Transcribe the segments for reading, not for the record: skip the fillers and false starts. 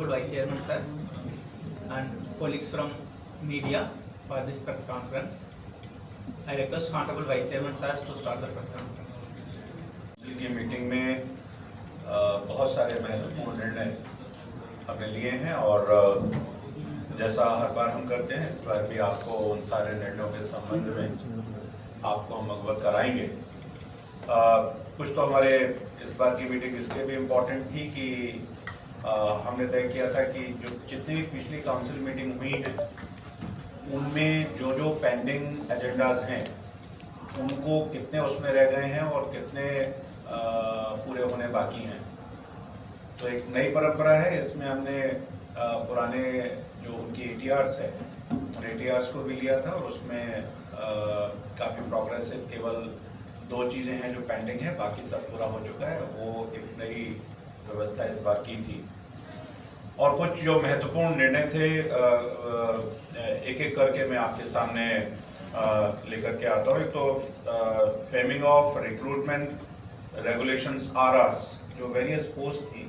Honorable Vice Chairman sir and colleagues from media for this press conference. I request Honorable Vice Chairman sir to start the press conference. की meeting में बहुत सारे महत्वपूर्ण निर्णय हमने लिए हैं और जैसा हर बार हम करते हैं इस बार भी आपको उन सारे निर्णयों के संबंध में आपको हम अवगत कराएंगे। कुछ तो हमारे इस बार की मीटिंग इसलिए भी इम्पोर्टेंट थी कि हमने तय किया था कि जो जितनी भी पिछली काउंसिल मीटिंग हुई है उनमें जो पेंडिंग एजेंडाज हैं उनको कितने उसमें रह गए हैं और कितने पूरे होने बाकी हैं। तो एक नई परंपरा है, इसमें हमने पुराने जो उनकी ATRs है उन ATRs को भी लिया था और उसमें काफ़ी प्रोग्रेसिव केवल 2 चीज़ें हैं जो पेंडिंग है, बाकी सब पूरा हो चुका है। वो एक नई व्यवस्था इस बार की थी और कुछ जो महत्वपूर्ण निर्णय थे एक एक करके मैं आपके सामने लेकर के आता हूँ। एक तो framing of recruitment regulations RRs, जो वेरियस पोस्ट थी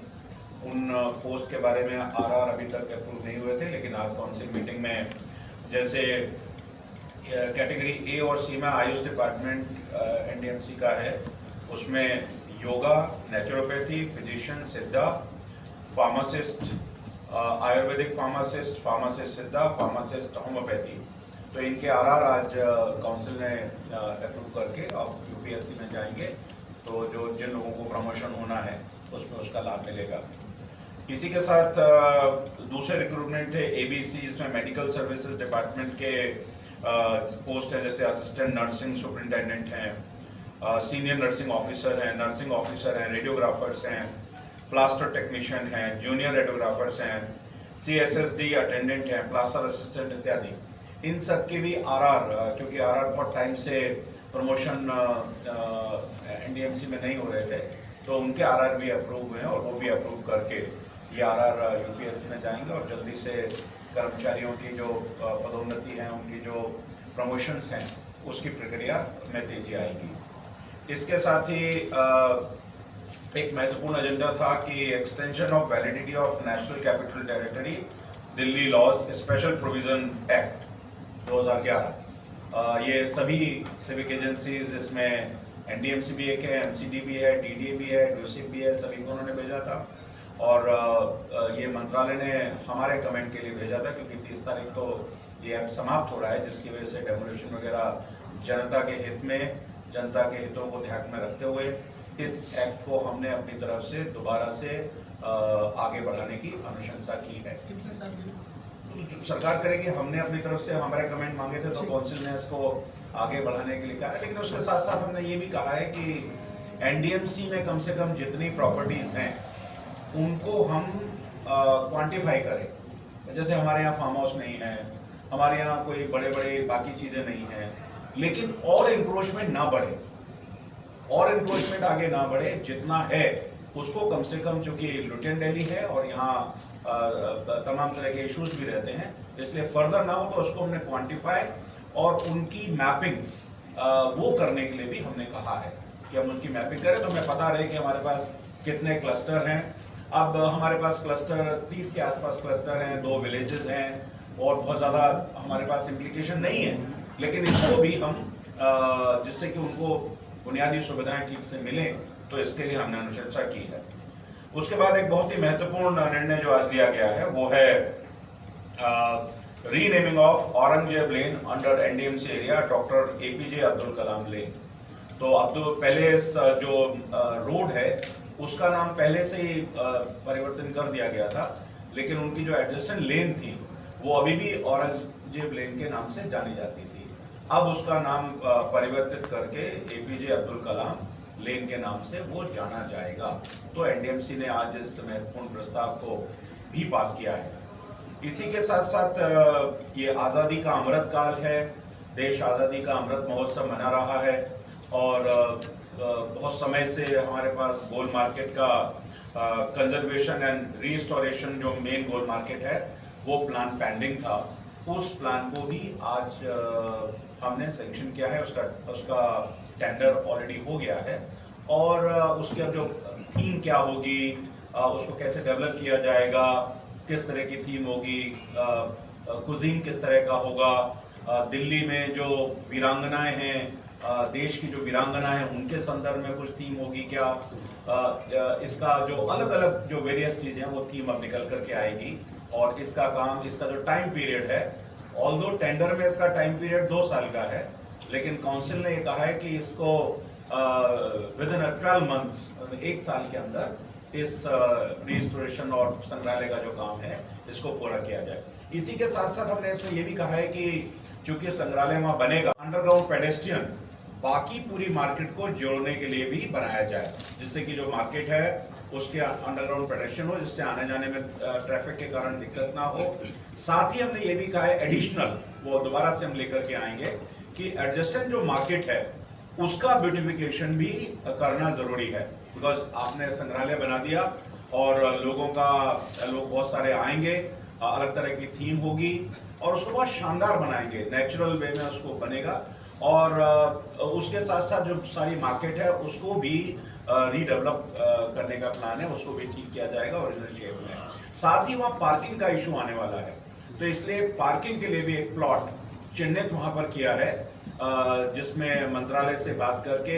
उन पोस्ट के बारे में RR अभी तक अप्रूव नहीं हुए थे, लेकिन आज काउंसिल मीटिंग में जैसे कैटेगरी A और C में आयुष डिपार्टमेंट NDMC का है, उसमें योगा, नेचुरोपैथी, फिजिशियन, सिद्धा, फार्मासिस्ट, आयुर्वेदिक फार्मासिस्ट, फार्मासिस्ट सिद्धा, फार्मासिस्ट होम्योपैथी, तो इनके RR आज काउंसिल ने अप्रूव करके अब UPSC में जाएंगे। तो जो जिन लोगों को प्रमोशन होना है उसमें उसका लाभ मिलेगा। इसी के साथ दूसरे रिक्रूटमेंट थे ABC, इसमें मेडिकल सर्विसेज डिपार्टमेंट के पोस्ट है, जैसे असिस्टेंट नर्सिंग सुपरिटेंडेंट हैं, सीनियर नर्सिंग ऑफिसर हैं, नर्सिंग ऑफिसर हैं, रेडियोग्राफर्स हैं, प्लास्टर टेक्नीशियन हैं, जूनियर रेडियोग्राफर्स हैं, CSSD अटेंडेंट हैं, प्लास्टर असिस्टेंट इत्यादि। इन सब के भी RR, क्योंकि RR बहुत टाइम से प्रमोशन NDMC में नहीं हो रहे थे, तो उनके RR भी अप्रूव हुए हैं और वो भी अप्रूव करके ये RR UPSC में जाएंगे और जल्दी से कर्मचारियों की जो पदोन्नति है, उनकी जो प्रमोशंस हैं, उसकी प्रक्रिया में तेजी आएगी। इसके साथ ही एक महत्वपूर्ण एजेंडा था कि extension of validity of national capital territory Delhi laws special provision act 2011। ये सभी सिविक एजेंसीज, इसमें NDMC भी एक है, MCD भी है, DDA भी है, DOSIP भी है, सभी को उन्होंने भेजा था और ये मंत्रालय ने हमारे कमेंट के लिए भेजा था, क्योंकि 30 तारीख को ये एक्ट समाप्त हो रहा है, जिसकी वजह से डेमोलिशन वगैरह जनता के हित में, जनता के हितों को ध्यान में रखते हुए इस एक्ट को हमने अपनी तरफ से दोबारा से आगे बढ़ाने की अनुशंसा की है। कितने साल सरकार करेगी, हमने अपनी तरफ से हमारे कमेंट मांगे थे तो काउंसिल ने इसको आगे बढ़ाने के लिए कहा है, लेकिन उसके साथ साथ हमने ये भी कहा है कि NDMC में कम से कम जितनी प्रॉपर्टीज हैं उनको हम क्वांटिफाई करें। जैसे हमारे यहाँ फार्म हाउस नहीं है, हमारे यहाँ कोई बड़े बड़े बाकी चीज़ें नहीं हैं, लेकिन और इंक्रोचमेंट ना बढ़े, और इंक्रोचमेंट आगे ना बढ़े, जितना है उसको कम से कम, चूंकि लुटियन दिल्ली है और यहाँ तमाम तरह के इश्यूज भी रहते हैं, इसलिए फर्दर ना हो तो उसको हमने क्वांटिफाई और उनकी मैपिंग वो करने के लिए भी हमने कहा है कि हम उनकी मैपिंग करें, तो हमें पता रहे कि हमारे पास कितने क्लस्टर हैं। अब हमारे पास क्लस्टर 30 के आसपास क्लस्टर हैं, 2 विलेजेस हैं और बहुत ज़्यादा हमारे पास इम्प्लीकेशन नहीं है, लेकिन इसको भी हम जिससे कि उनको बुनियादी सुविधाएं ठीक से मिलें, तो इसके लिए हमने अनुशंसा की है। उसके बाद एक बहुत ही महत्वपूर्ण निर्णय जो आज लिया गया है वो है renaming of Aurangzeb lane under NDMC area doctor APJ Abdul Kalam lane. तो अब तो पहले इस जो रोड है उसका नाम पहले से ही परिवर्तन कर दिया गया था, लेकिन उनकी जो एडजेसेंट लेन थी वो अभी भी औरंगजेब लेन के नाम से जानी जाती थी। अब उसका नाम परिवर्तित करके APJ अब्दुल कलाम लेन के नाम से वो जाना जाएगा। तो NDMC ने आज इस महत्वपूर्ण प्रस्ताव को भी पास किया है। इसी के साथ साथ ये आज़ादी का अमृत काल है, देश आज़ादी का अमृत महोत्सव मना रहा है और बहुत समय से हमारे पास गोल्ड मार्केट का कंजर्वेशन एंड रिस्टोरेशन जो मेन गोल्ड मार्केट है वो प्लान पेंडिंग था। उस प्लान को भी आज हमने सैंक्शन किया है, उसका टेंडर ऑलरेडी हो गया है और उसकी अब जो थीम क्या होगी, उसको कैसे डेवलप किया जाएगा, किस तरह की थीम होगी, कुजीन किस तरह का होगा, दिल्ली में जो वीरांगनाएं हैं, देश की जो वीरांगना है उनके संदर्भ में कुछ थीम होगी क्या, इसका जो अलग अलग जो वेरियस चीजें हैं वो थीम अब निकल करके आएगी। और इसका काम, इसका जो टाइम पीरियड है, ऑल्दो टेंडर में इसका टाइम पीरियड 2 साल का है, लेकिन काउंसिल ने ये कहा है कि इसको विद इन 12 मंथ्स, 1 साल के अंदर इस रिस्टोरेशन और संग्रहालय का जो काम है इसको पूरा किया जाए। इसी के साथ साथ हमने इसमें ये भी कहा है कि चूंकि संग्रहालय वहां बनेगा, अंडरग्राउंड पेडेस्ट्रियन बाकी पूरी मार्केट को जोड़ने के लिए भी बनाया जाए, जिससे कि जो मार्केट है उसके अंडरग्राउंड पेडेस्ट्रियन हो, जिससे आने जाने में ट्रैफिक के कारण दिक्कत ना हो। साथ ही हमने ये भी कहा है एडिशनल, वो दोबारा से हम लेकर के आएंगे कि एडजेसेंट जो मार्केट है उसका ब्यूटिफिकेशन भी करना जरूरी है, बिकॉज आपने संग्रहालय बना दिया और लोग बहुत सारे आएंगे, अलग तरह की थीम होगी और उसको बहुत शानदार बनाएंगे, नेचुरल वे में उसको बनेगा। और उसके साथ साथ जो सारी मार्केट है उसको भी रीडेवलप करने का प्लान है, उसको भी ठीक किया जाएगा ओरिजिनल शेप में। साथ ही वहाँ पार्किंग का इशू आने वाला है, तो इसलिए पार्किंग के लिए भी एक प्लॉट चिन्हित वहाँ पर किया है, जिसमें मंत्रालय से बात करके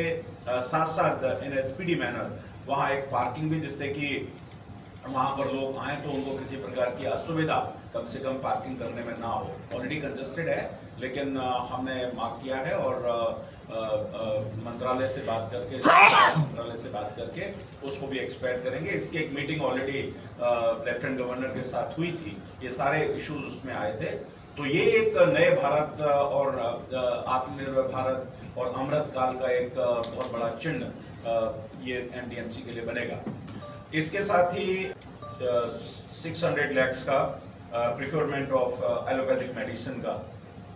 साथ साथ इन स्पीडी मैनर वहाँ एक पार्किंग भी, जिससे कि वहाँ पर लोग आए तो उनको किसी प्रकार की असुविधा कम से कम पार्किंग करने में ना हो। ऑलरेडी कंजेस्टेड है, लेकिन हमने मार्क किया है और मंत्रालय से बात करके उसको भी एक्सपेक्ट करेंगे। इसकी एक मीटिंग ऑलरेडी लेफ्टिनेंट गवर्नर के साथ हुई थी, ये सारे इश्यूज उसमें आए थे। तो ये एक नए भारत और आत्मनिर्भर भारत और अमृत काल का एक बहुत बड़ा चिन्ह ये एनडीएमसी के लिए बनेगा। इसके साथ ही 600 lakhs का प्रिक्योरमेंट ऑफ एलोपैथिक मेडिसिन का,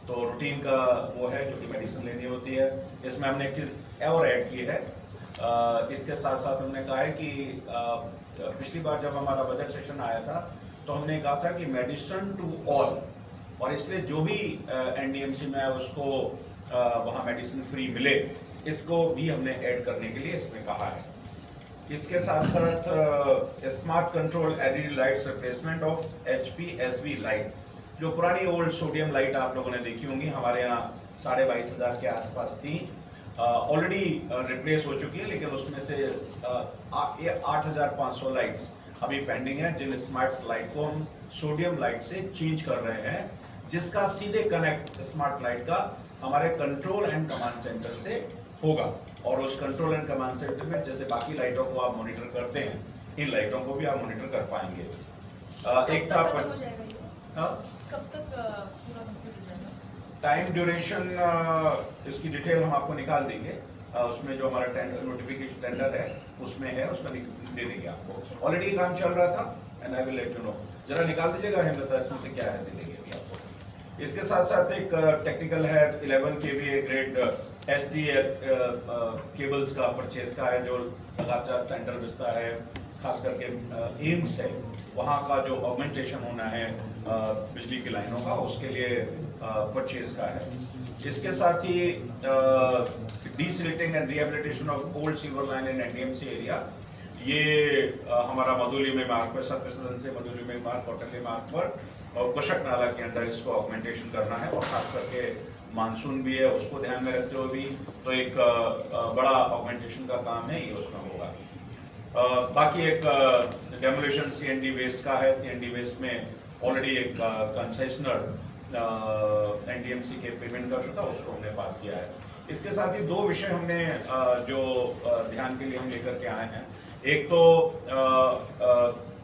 तो रूटीन का वो है जो कि मेडिसिन लेनी होती है। इसमें हमने एक चीज़ और ऐड की है, इसके साथ साथ हमने कहा है कि पिछली बार जब हमारा बजट सेशन आया था तो हमने कहा था कि मेडिसिन टू ऑल, और इसलिए जो भी एनडीएमसी में है उसको वहाँ मेडिसिन फ्री मिले, इसको भी हमने ऐड करने के लिए इसमें कहा है। इसके साथ साथ smart control LED lights replacement of HPSB light, जो पुरानी ओल्ड सोडियम लाइट आप लोगों ने देखी होंगी, हमारे यहाँ 22,500 के आसपास थी, ऑलरेडी रिप्लेस हो चुकी है, लेकिन उसमें से 8,500 लाइट्स अभी पेंडिंग है, जिन स्मार्ट लाइट को हम सोडियम लाइट से चेंज कर रहे हैं, जिसका सीधे कनेक्ट स्मार्ट लाइट का हमारे कंट्रोल एंड कमांड सेंटर से होगा। और उस कंट्रोल एंड कमांड सेंटर में जैसे बाकी लाइटों को आप मॉनिटर करते हैं, इन लाइटों को भी आप मॉनिटर कर पाएंगे। एक था कब तक पूरा कंप्लीट हो जाएगा? टाइम ड्यूरेशन, इसकी डिटेल हम आपको निकाल देंगे, उसमें जो हमारा टेंडर नोटिफिकेशन टेंडर है उसमें है, उसका दे देंगे आपको। ऑलरेडी काम चल रहा था and I will let you know. जरा निकाल दीजिएगा हेमलता, इसमें से क्या है दे देंगे अभी आपको। इसके साथ साथ एक टेक्निकल है 11 kVA ग्रेड एसटी केबल्स का परचेज का है, जो लगातार सेंटर विस्ता है, खास करके एम्स है, वहाँ का जो ऑगमेंटेशन होना है बिजली की लाइनों का, उसके लिए परचेज का है। इसके साथ ही desilting and rehabilitation of old silver line in NDMC area, ये हमारा मधुली में मार्ग पर, सत्य सदन से मधुली में मार्ग, कौटल्य मार्ग पर और कुशक नाला के अंदर इसको ऑगमेंटेशन करना है, और खास करके मानसून भी है, उसको ध्यान में रखते हुए भी तो एक बड़ा ऑगमेंटेशन का काम है, ये उसमें होगा। बाकी एक डेमोलिशन सीएनडी वेस्ट का है, सीएनडी वेस्ट में ऑलरेडी एक कंसेशनर एनडीएमसी के पेमेंट का था, उसको हमने पास किया है। इसके साथ ही 2 विषय हमने जो ध्यान के लिए हम लेकर के आए हैं। एक तो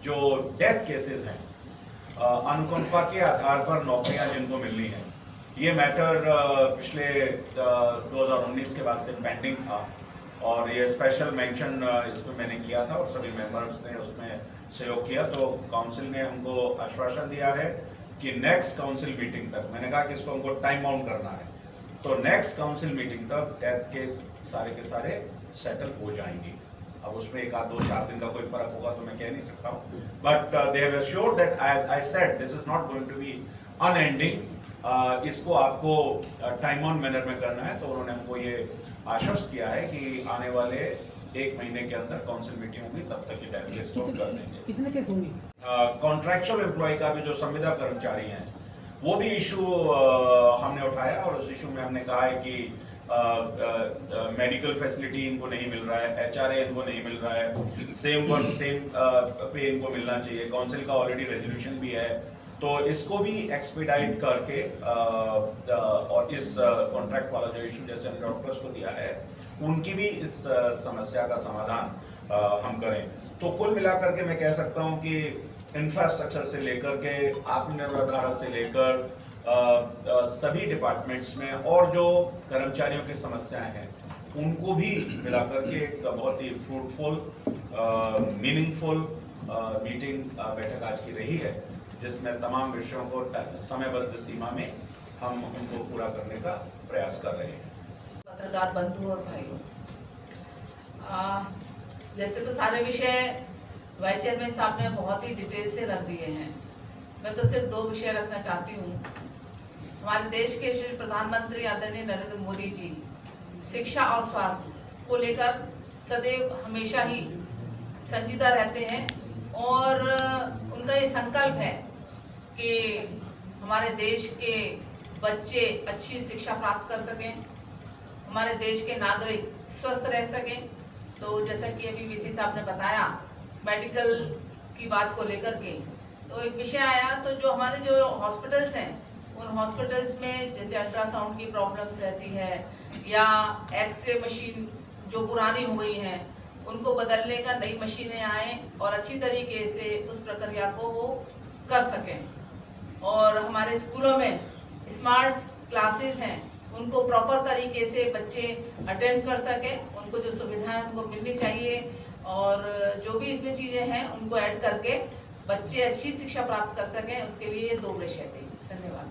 जो डेथ केसेस हैं, अनुकंपा के आधार पर नौकरियां जिनको मिलनी है, ये मैटर पिछले 2019 के बाद से पेंडिंग था, और ये स्पेशल मेंशन इसमें मैंने किया था और सभी मेंबर्स ने उसमें सहयोग किया। तो काउंसिल ने हमको आश्वासन दिया है कि नेक्स्ट काउंसिल मीटिंग तक, मैंने कहा कि इसको हमको टाइम आउट करना है, तो नेक्स्ट काउंसिल मीटिंग तक डेथ केस सारे के सारे सेटल हो जाएंगे। अब उसमें 1 आध 2 4 दिन का कोई फर्क होगा तो मैं कह नहीं सकता हूँ, but they have assured that I said this is not going to be unending, इसको आपको टाइम ऑन मैनर में करना है। तो उन्होंने हमको ये आश्वस्त किया है कि आने वाले 1 महीने के अंदर काउंसिल मीटिंग होगी, तब तक ये टाइम रिस्टोर कर देंगे। कितने केस होंगे? कॉन्ट्रैक्चुअल एम्प्लॉय का भी जो संविदा कर्मचारी हैं वो भी इशू हमने उठाया, और उस इशू में हमने कहा है कि मेडिकल फैसिलिटी इनको नहीं मिल रहा है, HRA इनको नहीं मिल रहा है, सेम वर्क सेम पे इनको मिलना चाहिए। काउंसिल का ऑलरेडी रेजोल्यूशन भी है, तो इसको भी एक्सपीडाइट करके और इस कॉन्ट्रैक्ट वाला जो इशू जैसे हमने डॉक्टर्स को दिया है, उनकी भी इस समस्या का समाधान हम करें। तो कुल मिलाकर के मैं कह सकता हूं कि इंफ्रास्ट्रक्चर से लेकर के आत्मनिर्भर भारत से लेकर सभी डिपार्टमेंट्स में और जो कर्मचारियों की समस्याएं हैं उनको भी मिलाकर के एक बहुत ही फ्रूटफुल मीनिंगफुल मीटिंग बैठक आज की रही है, जिसमें तमाम विषयों को समयबद्ध सीमा में हम उनको पूरा करने का प्रयास कर रहे हैं। पत्रकार बंधु और भाइयों, जैसे तो सारे विषय वाइस चेयरमैन साहब ने बहुत ही डिटेल से रख दिए हैं, मैं तो सिर्फ 2 विषय रखना चाहती हूँ। हमारे देश के श्री प्रधानमंत्री आदरणीय नरेंद्र मोदी जी शिक्षा और स्वास्थ्य को लेकर सदैव हमेशा ही संजीदा रहते हैं, और उनका ये संकल्प है कि हमारे देश के बच्चे अच्छी शिक्षा प्राप्त कर सकें, हमारे देश के नागरिक स्वस्थ रह सकें। तो जैसा कि अभी वीसी साहब ने बताया मेडिकल की बात को लेकर के, तो एक विषय आया, तो जो हमारे जो हॉस्पिटल्स हैं उन हॉस्पिटल्स में जैसे अल्ट्रासाउंड की प्रॉब्लम्स रहती है या एक्सरे मशीन जो पुरानी हो गई हैं उनको बदलने का नई मशीनें आए और अच्छी तरीके से उस प्रक्रिया को वो कर सकें। और हमारे स्कूलों में स्मार्ट क्लासेस हैं उनको प्रॉपर तरीके से बच्चे अटेंड कर सकें, उनको जो सुविधाएं उनको मिलनी चाहिए, और जो भी इसमें चीज़ें हैं उनको ऐड करके बच्चे अच्छी शिक्षा प्राप्त कर सकें, उसके लिए ये 2 विषय थे। धन्यवाद।